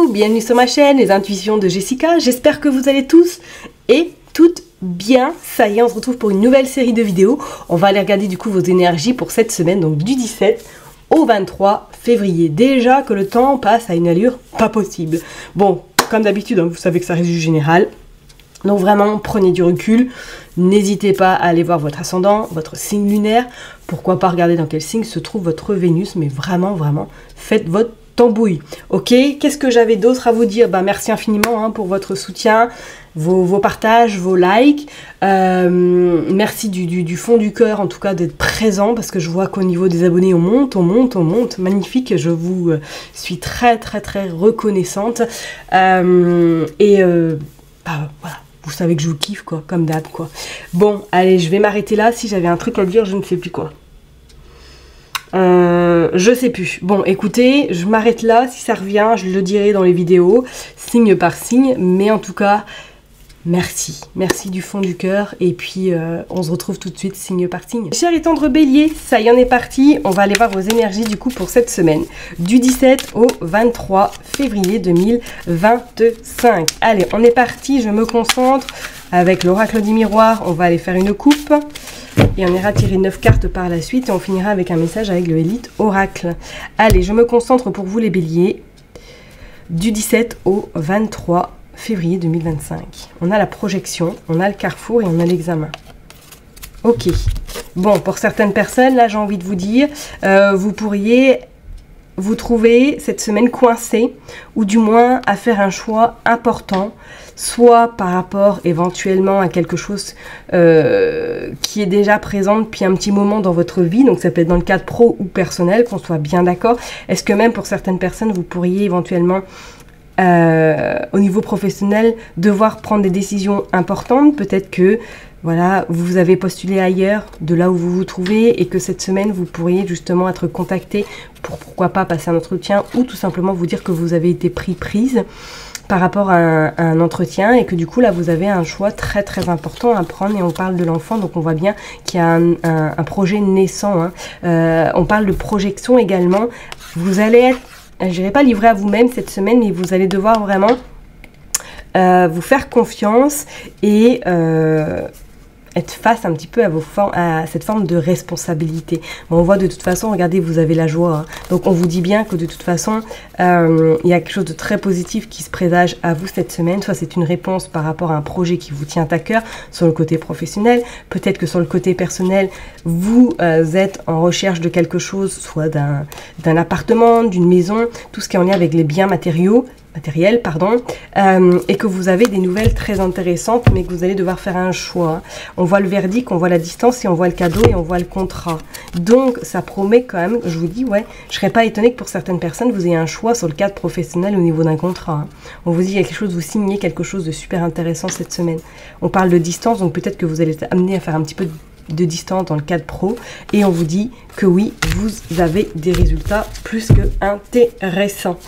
Coucou, bienvenue sur ma chaîne, les intuitions de Jessica. J'espère que vous allez tous et toutes bien. Ça y est, on se retrouve pour une nouvelle série de vidéos. On va aller regarder du coup vos énergies pour cette semaine, donc du 17 au 23 février. Déjà que le temps passe à une allure pas possible. Bon, comme d'habitude, hein, vous savez que ça reste du général. Donc vraiment, prenez du recul. N'hésitez pas à aller voir votre ascendant, votre signe lunaire. Pourquoi pas regarder dans quel signe se trouve votre Vénus. Mais vraiment, faites votre tambouille. Ok, qu'est-ce que j'avais d'autre à vous dire? Merci infiniment pour votre soutien, vos partages, vos likes. Merci du fond du cœur, en tout cas, d'être présent, parce que je vois qu'au niveau des abonnés, on monte. Magnifique, je vous suis très reconnaissante. Voilà. Vous savez que je vous kiffe, quoi, comme d'hab, quoi. Bon, allez, je vais m'arrêter là. Si j'avais un truc à dire, je ne sais plus quoi. Je sais plus. Bon, écoutez, je m'arrête là. Si ça revient, je le dirai dans les vidéos, signe par signe. Mais en tout cas, merci. Merci du fond du cœur. Et puis, on se retrouve tout de suite, signe par signe. Chers et tendres béliers, ça y en est parti. On va aller voir vos énergies, du coup, pour cette semaine. Du 17 au 23 février 2025. Allez, on est parti. Je me concentre. Avec l'oracle du miroir, on va aller faire une coupe. Et on ira tirer 9 cartes par la suite. Et on finira avec un message avec le Élite Oracle. Allez, je me concentre pour vous les béliers. Du 17 au 23 février 2025. On a la projection, on a le carrefour et on a l'examen. Ok. Bon, pour certaines personnes, là j'ai envie de vous dire, vous pourriez vous trouver cette semaine coincé, ou du moins à faire un choix important, soit par rapport éventuellement à quelque chose qui est déjà présent depuis un petit moment dans votre vie, donc ça peut être dans le cadre pro ou personnel, qu'on soit bien d'accord. Est-ce que même pour certaines personnes, vous pourriez éventuellement au niveau professionnel devoir prendre des décisions importantes? Peut-être que voilà, vous avez postulé ailleurs de là où vous vous trouvez et que cette semaine vous pourriez justement être contacté pour pourquoi pas passer un entretien, ou tout simplement vous dire que vous avez été prise par rapport à un entretien, et que du coup là vous avez un choix très important à prendre. Et on parle de l'enfant, donc on voit bien qu'il y a un projet naissant, on parle de projection également. Vous allez être, je dirais pas livré à vous-même cette semaine, mais vous allez devoir vraiment vous faire confiance et être face un petit peu à cette forme de responsabilité. Bon, on voit de toute façon, regardez, vous avez la joie. Donc on vous dit bien que de toute façon, il y a quelque chose de très positif qui se présage à vous cette semaine. Soit c'est une réponse par rapport à un projet qui vous tient à cœur sur le côté professionnel. Peut-être que sur le côté personnel, vous êtes en recherche de quelque chose, soit d'un appartement, d'une maison, tout ce qui est en lien avec les biens matériels, et que vous avez des nouvelles très intéressantes, mais que vous allez devoir faire un choix. On voit le verdict, on voit la distance, et on voit le cadeau, et on voit le contrat. Donc ça promet quand même, je vous dis, ouais, je serais pas étonnée que pour certaines personnes, vous ayez un choix sur le cadre professionnel au niveau d'un contrat. On vous dit, il y a quelque chose, vous signez quelque chose de super intéressant cette semaine. On parle de distance, donc peut-être que vous allez être amené à faire un petit peu de distance dans le cadre pro, et on vous dit que oui, vous avez des résultats plus que intéressants,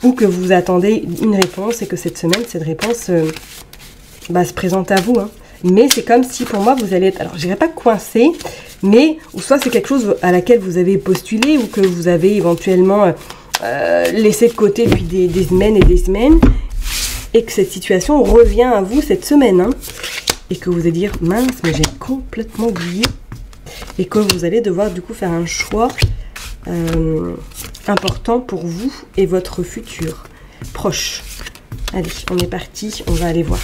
ou que vous attendez une réponse et que cette semaine, cette réponse se présente à vous. Mais c'est comme si, pour moi, vous allez être, alors je dirais pas coincé, mais ou soit c'est quelque chose à laquelle vous avez postulé, ou que vous avez éventuellement laissé de côté depuis des semaines et des semaines, et que cette situation revient à vous cette semaine. Et que vous allez dire, mince, mais j'ai complètement oublié. Et que vous allez devoir du coup faire un choix important pour vous et votre futur proche. Allez, on est parti, on va aller voir.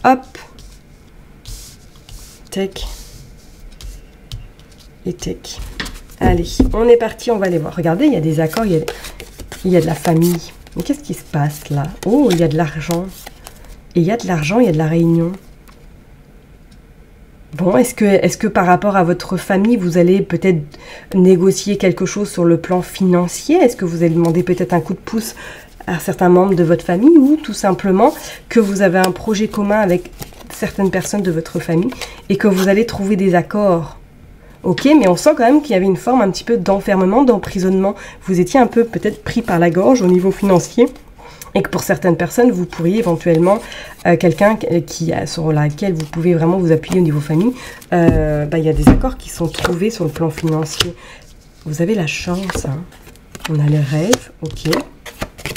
Hop. Tac. Et tac. Allez, on est parti, on va aller voir. Regardez, il y a des accords, il y a de la famille. Mais qu'est-ce qui se passe là? Oh, il y a de l'argent. Et il y a de l'argent, il y a de la réunion. Bon, est-ce que par rapport à votre famille, vous allez peut-être négocier quelque chose sur le plan financier? Est-ce que vous allez demander peut-être un coup de pouce à certains membres de votre famille, ou tout simplement que vous avez un projet commun avec certaines personnes de votre famille et que vous allez trouver des accords? Ok, mais on sent quand même qu'il y avait une forme un petit peu d'enfermement, d'emprisonnement. Vous étiez un peu peut-être pris par la gorge au niveau financier. Et que pour certaines personnes, vous pourriez éventuellement, quelqu'un sur laquelle vous pouvez vraiment vous appuyer au niveau famille, il y a des accords qui sont trouvés sur le plan financier. Vous avez la chance, hein. On a les rêves, ok.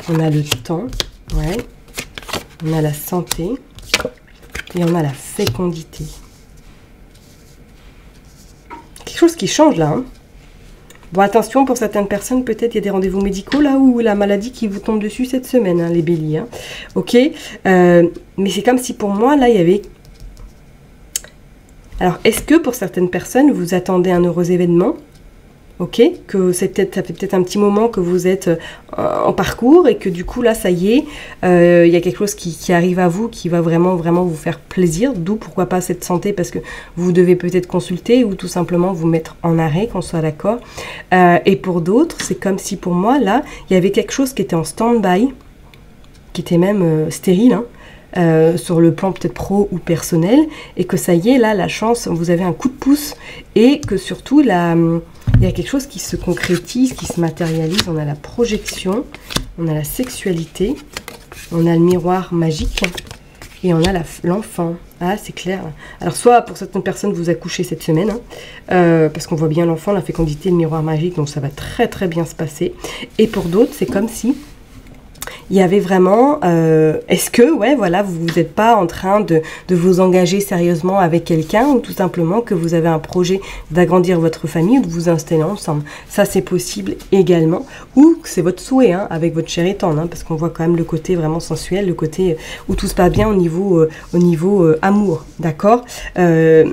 On a le temps, ouais. On a la santé. Et on a la fécondité. Quelque chose qui change là, hein. Bon, attention, pour certaines personnes, peut-être il y a des rendez-vous médicaux là ou la maladie qui vous tombe dessus cette semaine, hein, les béliers. Hein. Ok, mais c'est comme si pour moi, là, il y avait... Alors, est-ce que pour certaines personnes, vous attendez un heureux événement? Ok, que ça fait peut-être un petit moment que vous êtes en parcours et que du coup là ça y est, il y a quelque chose qui arrive à vous qui va vraiment vous faire plaisir, d'où pourquoi pas cette santé parce que vous devez peut-être consulter ou tout simplement vous mettre en arrêt, qu'on soit d'accord. Et pour d'autres, c'est comme si pour moi là, il y avait quelque chose qui était en stand-by, qui était même stérile, hein. Sur le plan peut-être pro ou personnel, et que ça y est, là, la chance, vous avez un coup de pouce, et que surtout, là, il y a quelque chose qui se concrétise, qui se matérialise. On a la projection, on a la sexualité, on a le miroir magique, et on a l'enfant. Ah, c'est clair. Alors, soit pour certaines personnes, vous accouchez cette semaine, hein, parce qu'on voit bien l'enfant, la fécondité, le miroir magique, donc ça va très très bien se passer. Et pour d'autres, c'est comme si il y avait vraiment, est-ce que, ouais, voilà, vous n'êtes pas en train de vous engager sérieusement avec quelqu'un ou tout simplement que vous avez un projet d'agrandir votre famille ou de vous installer ensemble. Ça, c'est possible également. Ou c'est votre souhait, hein, avec votre chair et tendre, hein, parce qu'on voit quand même le côté vraiment sensuel, le côté où tout se passe bien au niveau amour, d'accord. Et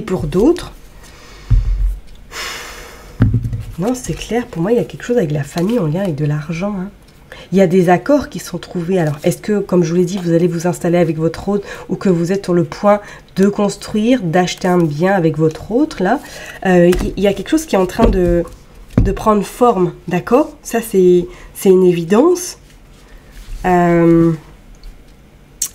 pour d'autres, non, c'est clair, pour moi, il y a quelque chose avec la famille en lien avec de l'argent, hein. Il y a des accords qui sont trouvés. Alors, est-ce que, comme je vous l'ai dit, vous allez vous installer avec votre hôte ou que vous êtes sur le point de construire, d'acheter un bien avec votre hôte, là, il y a quelque chose qui est en train de prendre forme, d'accord? Ça, c'est une évidence.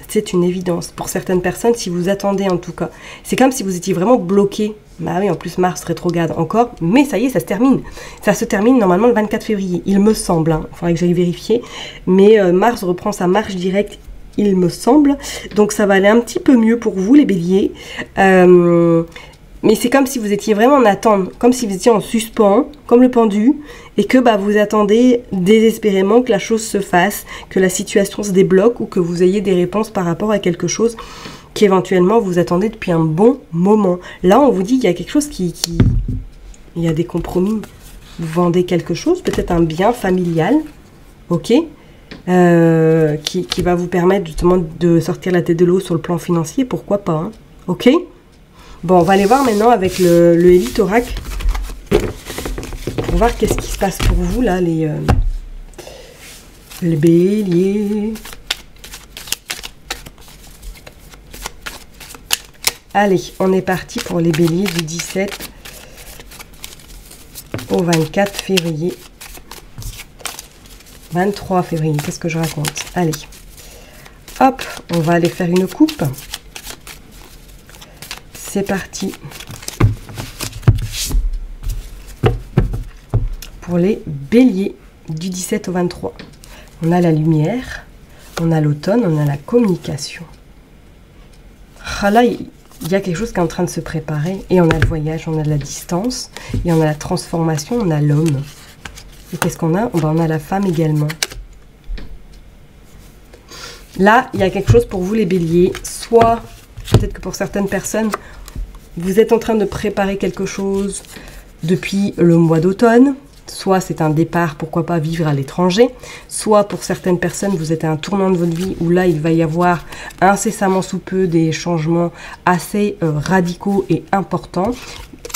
C'est une évidence. Pour certaines personnes, si vous attendez en tout cas, c'est comme si vous étiez vraiment bloqué. Bah oui, en plus Mars rétrograde encore, mais ça y est, ça se termine. Ça se termine normalement le 24 février, il me semble. Hein. Il faudrait que j'aille vérifier. Mais Mars reprend sa marche directe, il me semble. Donc ça va aller un petit peu mieux pour vous, les béliers. Mais c'est comme si vous étiez vraiment en attente, comme si vous étiez en suspens, comme le pendu, et que bah, vous attendez désespérément que la chose se fasse, que la situation se débloque ou que vous ayez des réponses par rapport à quelque chose qu'éventuellement vous attendez depuis un bon moment. Là, on vous dit qu'il y a quelque chose il y a des compromis. Vous vendez quelque chose, peut-être un bien familial, ok, qui va vous permettre justement de sortir la tête de l'eau sur le plan financier, pourquoi pas, hein, ok. Bon, on va aller voir maintenant avec le Élite Oracle pour voir qu'est-ce qui se passe pour vous, là, les béliers. Allez, on est parti pour les béliers du 17 au 24 février. 23 février, qu'est-ce que je raconte? Allez, hop, on va aller faire une coupe. C'est parti. Pour les béliers du 17 au 23. On a la lumière, on a l'automne, on a la communication. Ah là, il y a quelque chose qui est en train de se préparer. Et on a le voyage, on a la distance, et on a la transformation, on a l'homme. Et qu'est-ce qu'on a? On a la femme également. Là, il y a quelque chose pour vous les béliers. Soit, peut-être que pour certaines personnes, vous êtes en train de préparer quelque chose depuis le mois d'automne. Soit c'est un départ, pourquoi pas vivre à l'étranger. Soit pour certaines personnes, vous êtes à un tournant de votre vie où là, il va y avoir incessamment sous peu des changements assez radicaux et importants.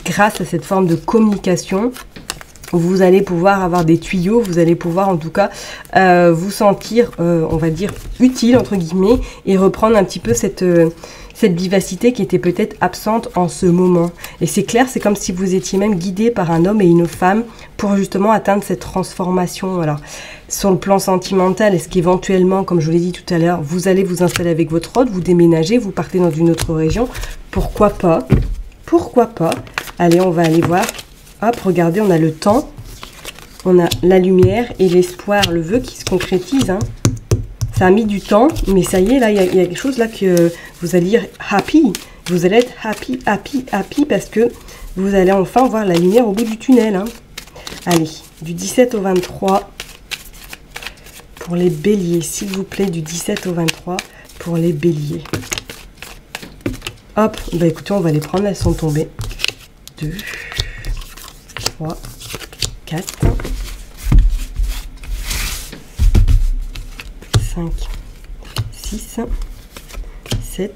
Grâce à cette forme de communication, vous allez pouvoir avoir des tuyaux, vous allez pouvoir en tout cas vous sentir, on va dire, utile, entre guillemets, et reprendre un petit peu cette vivacité qui était peut-être absente en ce moment. Et c'est clair, c'est comme si vous étiez même guidé par un homme et une femme pour justement atteindre cette transformation. Alors, sur le plan sentimental, est-ce qu'éventuellement, comme je vous l'ai dit tout à l'heure, vous allez vous installer avec votre hôte, vous déménagez, vous partez dans une autre région? Pourquoi pas? Pourquoi pas? Allez, on va aller voir. Hop, regardez, on a le temps. on a la lumière et l'espoir, le vœu qui se concrétise. Hein. Ça a mis du temps, mais ça y est, là, il y a quelque chose là que vous allez dire happy. Vous allez être happy, happy, happy parce que vous allez enfin voir la lumière au bout du tunnel. Hein. Allez, du 17 au 23 pour les béliers, s'il vous plaît, du 17 au 23 pour les béliers. Hop, bah écoutez, on va les prendre, elles sont tombées. 2, 3, 4, 5, 6, 7,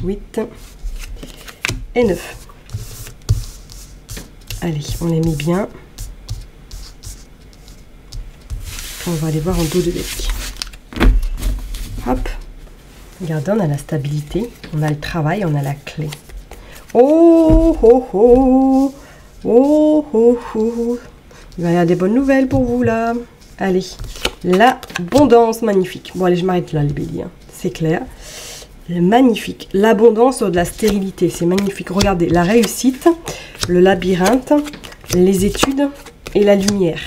8 et 9. Allez, on les met bien. On va aller voir en dos de deck. Hop. Regardez, on a la stabilité, on a le travail, on a la clé. Oh, oh, oh. Oh, oh, oh. Il va y avoir des bonnes nouvelles pour vous, là. Allez, l'abondance, magnifique. Bon, allez, je m'arrête là, les béliers. Hein. C'est clair. Magnifique. L'abondance de la stérilité, c'est magnifique. Regardez, la réussite, le labyrinthe, les études et la lumière.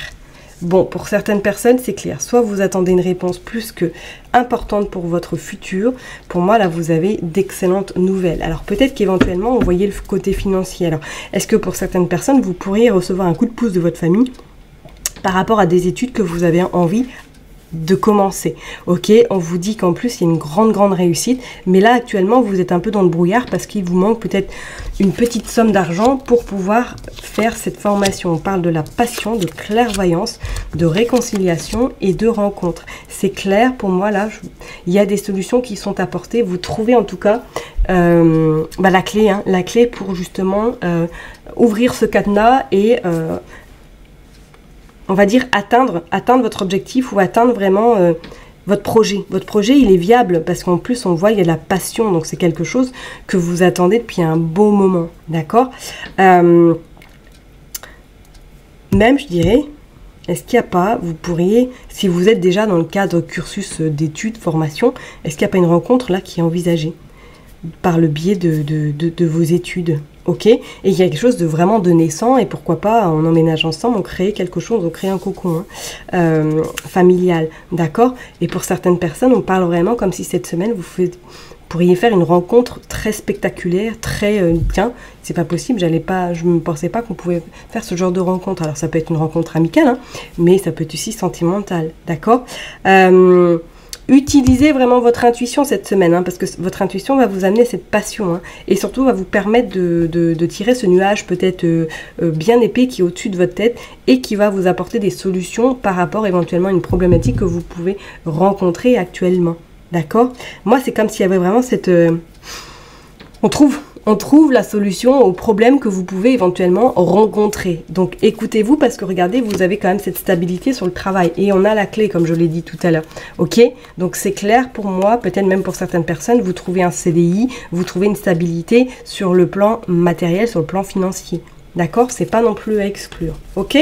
Bon, pour certaines personnes, c'est clair. Soit vous attendez une réponse plus que importante pour votre futur. Pour moi, là, vous avez d'excellentes nouvelles. Alors, peut-être qu'éventuellement, on voyait le côté financier. Alors, est-ce que pour certaines personnes, vous pourriez recevoir un coup de pouce de votre famille par rapport à des études que vous avez envie de commencer? Ok, on vous dit qu'en plus il y a une grande réussite, mais là actuellement vous êtes un peu dans le brouillard parce qu'il vous manque peut-être une petite somme d'argent pour pouvoir faire cette formation. On parle de la passion, de clairvoyance, de réconciliation et de rencontre. C'est clair pour moi là, il y a des solutions qui sont apportées. Vous trouvez en tout cas la clé, hein, la clé pour justement ouvrir ce cadenas et on va dire atteindre votre objectif ou atteindre vraiment votre projet. Votre projet, il est viable parce qu'en plus, on voit, il y a de la passion. Donc, c'est quelque chose que vous attendez depuis un beau moment. D'accord même, je dirais, est-ce qu'il n'y a pas, vous pourriez, si vous êtes déjà dans le cadre cursus d'études, formation, est-ce qu'il n'y a pas une rencontre là qui est envisagée par le biais de vos études? Ok, et il y a quelque chose de vraiment de naissant, et pourquoi pas, on emménage ensemble, on crée quelque chose, on crée un cocon familial, d'accord? Et pour certaines personnes, on parle vraiment comme si cette semaine, vous pourriez faire une rencontre très spectaculaire, très bien. C'est pas possible, je ne pensais pas qu'on pouvait faire ce genre de rencontre. Alors ça peut être une rencontre amicale, hein, mais ça peut être aussi sentimentale, d'accord? Utilisez vraiment votre intuition cette semaine, hein, parce que votre intuition va vous amener cette passion, hein, et surtout va vous permettre de tirer ce nuage peut-être bien épais qui est au-dessus de votre tête et qui va vous apporter des solutions par rapport éventuellement à une problématique que vous pouvez rencontrer actuellement. D'accord? Moi, c'est comme s'il y avait vraiment cette... On trouve la solution au problème que vous pouvez éventuellement rencontrer. Donc écoutez-vous parce que regardez, vous avez quand même cette stabilité sur le travail. Et on a la clé, comme je l'ai dit tout à l'heure. Ok? Donc c'est clair pour moi, peut-être même pour certaines personnes, vous trouvez un CDI, vous trouvez une stabilité sur le plan matériel, sur le plan financier. D'accord? C'est pas non plus à exclure. Ok?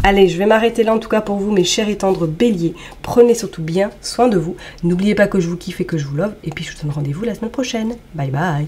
Allez, je vais m'arrêter là en tout cas pour vous, mes chers et tendres béliers. Prenez surtout bien soin de vous. N'oubliez pas que je vous kiffe et que je vous love. Et puis je vous donne rendez-vous la semaine prochaine. Bye bye.